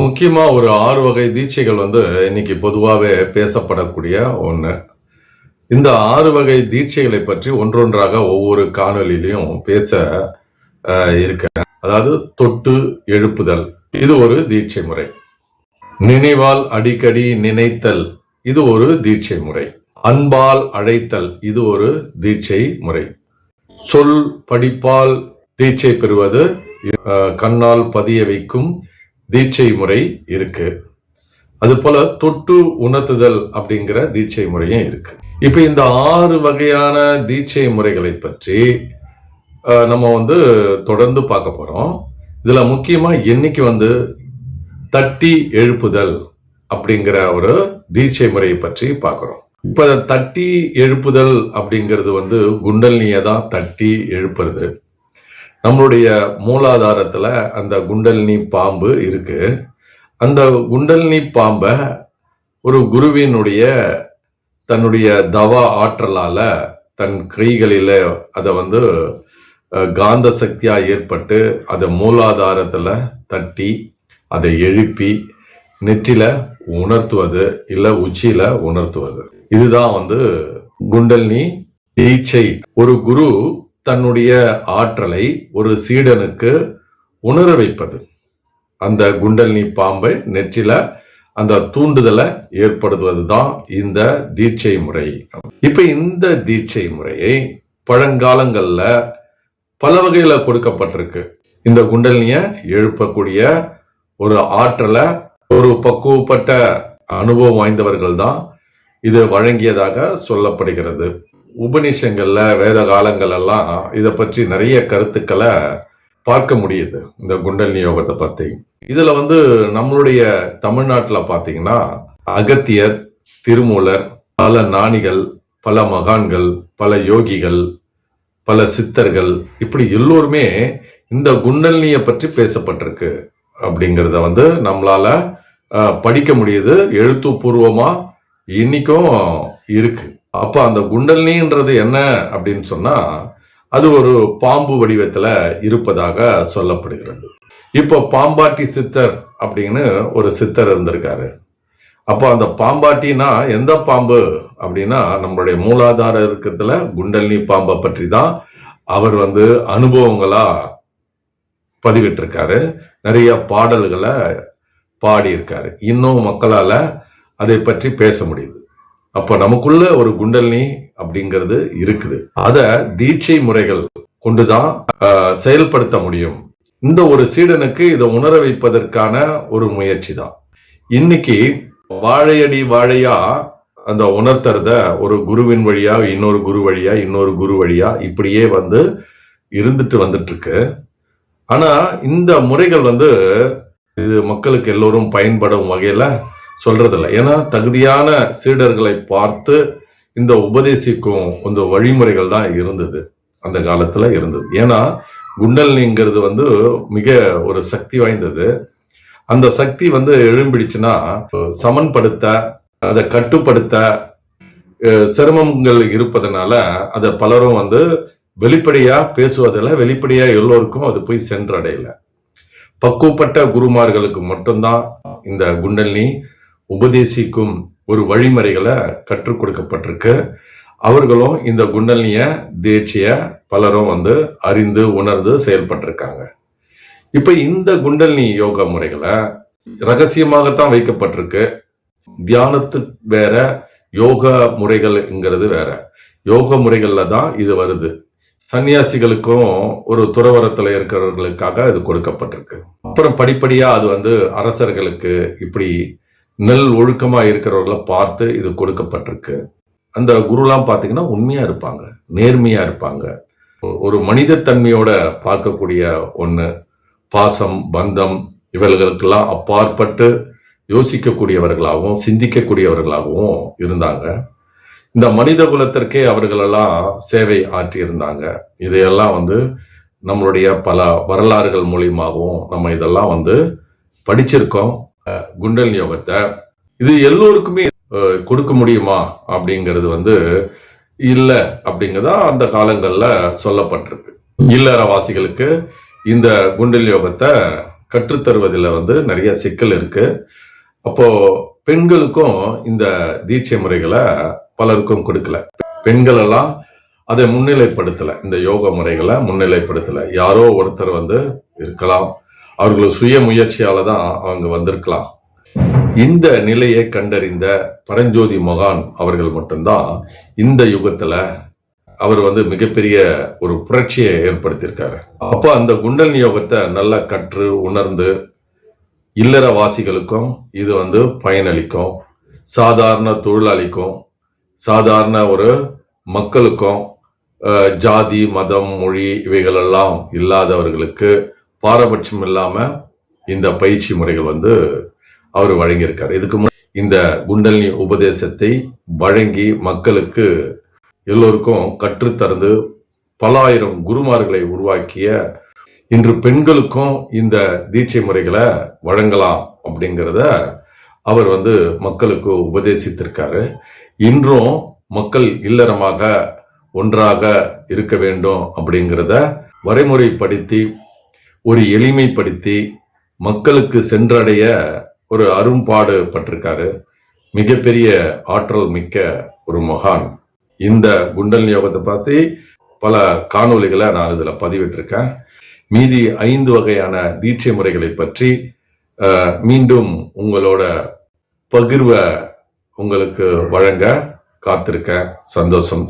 முக்கியமா ஒரு 6 வகை தீட்சைகள் இன்னைக்கு பொதுவாகவே பேசப்படக்கூடிய ஒண்ணு. இந்த 6 வகை தீட்சைகளை பற்றி ஒன்றொன்றாக ஒவ்வொரு காணொலியிலையும் பேச இருக்கேன். அதாவது தொட்டு எழுப்புதல், இது ஒரு தீட்சை முறை. நினைவால் அடிக்கடி நினைத்தல், இது ஒரு தீட்சை முறை. அன்பால் அழைத்தல், இது ஒரு தீட்சை முறை. சொல் படிப்பால் தீட்சை பெறுவது, கண்ணால் பதிய வைக்கும் தீட்சை முறை இருக்கு. அது போல தொட்டு உணர்த்துதல் அப்படிங்கிற தீட்சை முறையும் இருக்கு. இப்ப இந்த 6 வகையான தீட்சை முறைகளை பற்றி நம்ம தொடர்ந்து பார்க்க போறோம். இதுல முக்கியமா இன்னைக்கு தட்டி எழுப்புதல் அப்படிங்கிற ஒரு தீட்சை முறையை பற்றி பார்க்கிறோம். இப்ப தட்டி எழுப்புதல் அப்படிங்கிறது குண்டலினியை தான் தட்டி எழுப்புறது. நம்மளுடைய மூலாதாரத்துல அந்த குண்டலினி பாம்பு இருக்கு. அந்த குண்டலினி பாம்ப ஒரு குருவினுடைய தன்னுடைய தவ ஆற்றலால தன் கைகளில அதை காந்த சக்தியா ஏற்பட்டு அதை மூலாதாரத்துல தட்டி அதை எழுப்பி நெற்றில உணர்த்துவது இல்ல உச்சியில உணர்த்துவது. இதுதான் குண்டலினி தீட்சை. ஒரு குரு தன்னுடைய ஆற்றலை ஒரு சீடனுக்கு உணர வைப்பது, அந்த குண்டலினி பாம்பை நெற்றில அந்த தூண்டுதலை ஏற்படுத்துவது தான் இந்த தீட்சை முறை. இப்ப இந்த தீட்சை முறையை பழங்காலங்கள்ல பல வகையில கொடுக்கப்பட்டிருக்கு. இந்த குண்டலினிய எழுப்பக்கூடிய ஒரு ஆற்றலை ஒரு பக்குவப்பட்ட அனுபவம் வாய்ந்தவர்கள் தான் இது வழங்கியதாக சொல்லப்படுகிறது. உபநிஷங்கள்ல வேத காலங்கள் எல்லாம் இதை பற்றி நிறைய கருத்துக்களை பார்க்க முடியுது. இந்த குண்டலினி யோகத்தை பத்தி இதுல நம்மளுடைய தமிழ்நாட்டுல பாத்தீங்கன்னா அகத்தியர், திருமூலர், பல ஞானிகள், பல மகான்கள், பல யோகிகள், பல சித்தர்கள், இப்படி எல்லோருமே இந்த குண்டலினியை பற்றி பேசப்பட்டிருக்கு அப்படிங்கிறத நம்மளால படிக்க முடியுது. எழுத்துப்பூர்வமா இன்னைக்கும் இருக்கு. அப்ப அந்த குண்டலினின்றது என்ன அப்படின்னு சொன்னா அது ஒரு பாம்பு வடிவத்துல இருப்பதாக சொல்லப்படுகிறது. இப்போ பாம்பாட்டி சித்தர் அப்படின்னு ஒரு சித்தர் இருந்திருக்காரு. அப்போ அந்த பாம்பாட்டினா எந்த பாம்பு அப்படின்னா நம்மளுடைய மூலாதார இருக்கிறதுல குண்டலினி பாம்பை பற்றி தான் அவர் அனுபவங்களா பதிவிட்டு இருக்காரு. நிறைய பாடல்களை பாடி இருக்காரு. இன்னும் மக்களால அதை பற்றி பேச முடியுது. அப்ப நமக்குள்ள ஒரு குண்டலினி அப்படிங்கிறது இருக்குது. அத தீட்சை முறைகள் கொண்டுதான் செயல்படுத்த முடியும். இந்த ஒரு சீடனுக்கு இதை உணர வைப்பதற்கான ஒரு முயற்சி தான். இன்னைக்கு வாழையடி வாழையா அந்த உணர்த்துறத ஒரு குருவின் வழியா இன்னொரு குரு வழியா இன்னொரு குரு வழியா இப்படியே இருந்துட்டு வந்துட்டு இருக்கு. ஆனா இந்த முறைகள் இது மக்களுக்கு எல்லோரும் பயன்படும் வகையில சொல்றதில்லை. ஏன்னா தகுதியான சீடர்களை பார்த்து இந்த உபதேசிக்கும் இந்த வழிமுறைகள் தான் இருந்தது, அந்த காலத்துல இருந்தது. ஏன்னா குண்டலினிங்கிறது மிக ஒரு சக்தி வாய்ந்தது. அந்த சக்தி எழும்பிடுச்சுன்னா சமன்படுத்த, அதை கட்டுப்படுத்த சிரமங்கள் இருப்பதனால அதை பலரும் வெளிப்படையா பேசுவதில்லை, வெளிப்படையா எல்லோருக்கும் அது போய் சென்றடையல. பக்குவப்பட்ட குருமார்களுக்கு மட்டும்தான் இந்த குண்டலினி உபதேசிக்கும் ஒரு வழிமுறைகளை கற்றுக் கொடுக்கப்பட்டிருக்கு. அவர்களும் இந்த குண்டலினிய தீட்சைய பலரும் அறிந்து உணர்ந்து செயல்பட்டிருக்காங்க. இப்ப இந்த குண்டலினி யோக முறைகளை ரகசியமாகத்தான் வைக்கப்பட்டிருக்கு. தியானத்துக்கு வேற, யோக முறைகள்ங்கிறது வேற. யோக முறைகள்ல தான் இது வருது. சன்னியாசிகளுக்கும் ஒரு துறவரத்துல இருக்கிறவர்களுக்காக இது கொடுக்கப்பட்டிருக்கு. அப்புறம் படிப்படியா அது அரசர்களுக்கு, இப்படி நெல் ஒழுக்கமா இருக்கிறவர்களை பார்த்து இது கொடுக்கப்பட்டிருக்கு. அந்த குருலாம் பாத்தீங்கன்னா உண்மையா இருப்பாங்க, நேர்மையா இருப்பாங்க, ஒரு மனித தன்மையோட பார்க்கக்கூடிய ஒண்ணு. பாசம், பந்தம் இவர்களுக்கெல்லாம் அப்பாற்பட்டு யோசிக்கக்கூடியவர்களாகவும் சிந்திக்கக்கூடியவர்களாகவும் இருந்தாங்க. இந்த மனித குலத்திற்கே அவர்களெல்லாம் சேவை ஆற்றி இருந்தாங்க. இதையெல்லாம் நம்மளுடைய பல வரலாறுகள் மூலியமாகவும் நம்ம இதெல்லாம் படிச்சிருக்கோம். குண்டலினி யோகத்தை இது எல்லோருக்குமே கொடுக்க முடியுமா அப்படிங்கிறது இல்ல அப்படிங்கறதா அந்த காலங்கள்ல சொல்லப்பட்டிருக்கு. இல்லறவாசிகளுக்கு இந்த குண்டலினி யோகத்தை கற்றுத்தருவதில் நிறைய சிக்கல் இருக்கு. அப்போ பெண்களுக்கும் இந்த தீட்சை முறைகளை பலருக்கும் கொடுக்கல. பெண்கள் எல்லாம் அதை முன்னிலைப்படுத்தல, இந்த யோக முறைகளை முன்னிலைப்படுத்தல. யாரோ ஒருத்தர் இருக்கலாம், அவர்கள் சுய முயற்சியால தான் அவங்க வந்திருக்கலாம். இந்த நிலையை கண்டறிந்த பரஞ்சோதி மகான் அவர்கள் மட்டும்தான் இந்த யுகத்துல அவர் மிகப்பெரிய ஒரு புரட்சியை ஏற்படுத்தியிருக்காரு. அப்ப அந்த குண்டலினி யோகத்தை நல்லா கற்று உணர்ந்து இல்லறவாசிகளுக்கும் இது பயனளிக்கும், சாதாரண தொழிலாளிக்கும், சாதாரண ஒரு மக்களுக்கும், ஜாதி மதம் மொழி இவைகளெல்லாம் இல்லாதவர்களுக்கு பாரபட்சம் இல்லாம இந்த பயிற்சி முறைகள் அவர் வழங்கியிருக்காரு. இதுக்கு இந்த குண்டலினி உபதேசத்தை வழங்கி மக்களுக்கு எல்லோருக்கும் கற்றுத்தந்து பல ஆயிரம் குருமார்களை உருவாக்கிய இன்று பெண்களுக்கும் இந்த தீட்சை முறைகளை வழங்கலாம் அப்படிங்கிறத அவர் மக்களுக்கு உபதேசித்திருக்காரு. இன்றும் மக்கள் இல்லறமாக ஒன்றாக இருக்க வேண்டும் அப்படிங்கிறத வரைமுறைப்படுத்தி ஒரு எளிமைப்படுத்தி மக்களுக்கு சென்றடைய ஒரு அரும்பாடு பட்டிருக்காரு. மிகப்பெரிய ஆற்றல் மிக்க ஒரு மகான். இந்த குண்டலினி யோகத்தை பற்றி பல காணொளிகளை நான் இதுல பதிவிட்டிருக்கேன். மீதி 5 வகையான தீட்சை முறைகளை பற்றி மீண்டும் உங்களோட பகிர்வை உங்களுக்கு வழங்க காத்திருக்கேன். சந்தோஷம்.